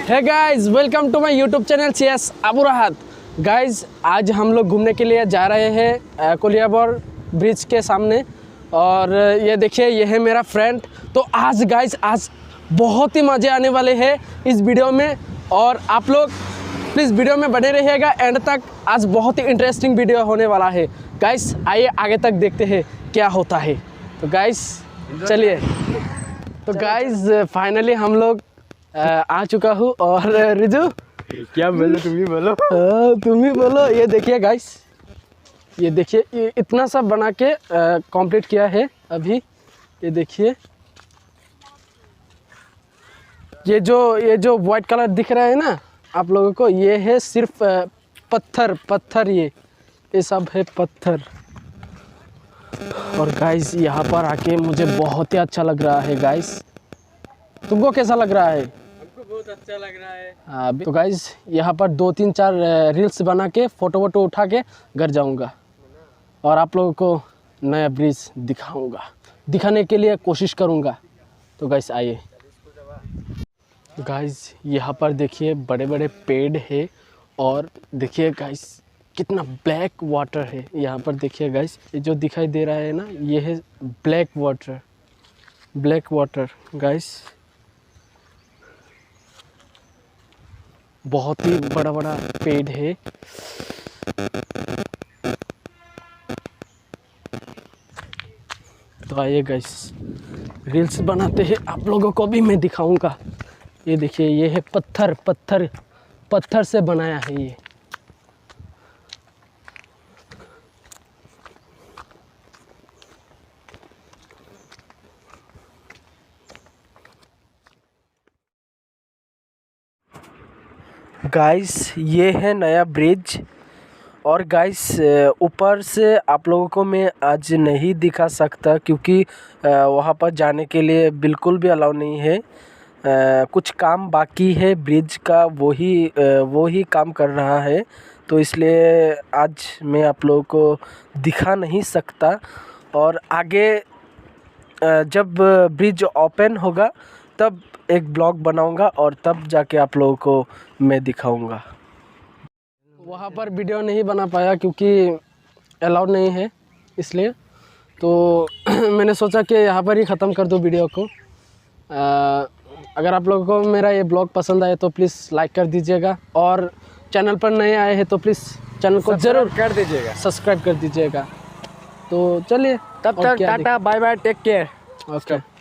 Hey guys, welcome to my YouTube channel CS Abu Rahat. Guys, आज हम लोग घूमने के लिए जा रहे हैं कोलियाबोर ब्रिज के सामने। और ये देखिए, ये है मेरा फ्रेंड। तो आज गाइस, आज बहुत ही मज़े आने वाले हैं इस वीडियो में। और आप लोग प्लीज़ वीडियो में बने रहिएगा एंड तक। आज बहुत ही इंटरेस्टिंग वीडियो होने वाला है गाइस। आइए आगे तक देखते हैं क्या होता है। तो गाइस चलिए। तो गाइस फाइनली हम लोग आ चुका हूँ। और रिजू क्या बोलो, तुम ही बोलो। तुम ही बोलो। ये देखिए गाइस, ये देखिए, ये इतना सब बना के कंप्लीट किया है अभी। ये देखिए, ये जो वाइट कलर दिख रहा है ना आप लोगों को, ये है सिर्फ पत्थर। ये सब है पत्थर। और गाइस यहाँ पर आके मुझे बहुत ही अच्छा लग रहा है गाइस। तुमको कैसा लग रहा है? हमको बहुत अच्छा लग रहा है। हाँ, तो गाइस यहाँ पर 2-3-4 रील्स बना के फोटो उठा के घर जाऊँगा और आप लोगों को नया ब्रिज दिखाने के लिए कोशिश करूँगा। तो गाइस आइए। गाइस यहाँ पर देखिए, बड़े बड़े पेड़ है। और देखिए गाइस, कितना ब्लैक वाटर है यहाँ पर। देखिए गाइस, ये जो दिखाई दे रहा है ना, ये है ब्लैक वाटर गाइस। बहुत ही बड़ा पेड़ है। तो आइए गाइस, रील्स बनाते हैं, आप लोगों को भी मैं दिखाऊंगा। ये देखिए, ये है पत्थर से बनाया है ये। गाइस ये है नया ब्रिज। और गाइस ऊपर से आप लोगों को मैं आज नहीं दिखा सकता क्योंकि वहाँ पर जाने के लिए बिल्कुल भी अलाउ नहीं है। कुछ काम बाकी है ब्रिज का, वो ही काम कर रहा है। तो इसलिए आज मैं आप लोगों को दिखा नहीं सकता। और आगे जब ब्रिज ओपन होगा तब एक ब्लॉग बनाऊंगा और तब जाके आप लोगों को मैं दिखाऊंगा। वहाँ पर वीडियो नहीं बना पाया क्योंकि अलाउड नहीं है, इसलिए तो मैंने सोचा कि यहाँ पर ही ख़त्म कर दूँ वीडियो को। अगर आप लोगों को मेरा ये ब्लॉग पसंद आए तो प्लीज़ लाइक कर दीजिएगा। और चैनल पर नए आए हैं तो प्लीज़ चैनल को ज़रूर कर दीजिएगा, सब्सक्राइब कर दीजिएगा। तो चलिए, तब तक tata bye bye, take care. Okay.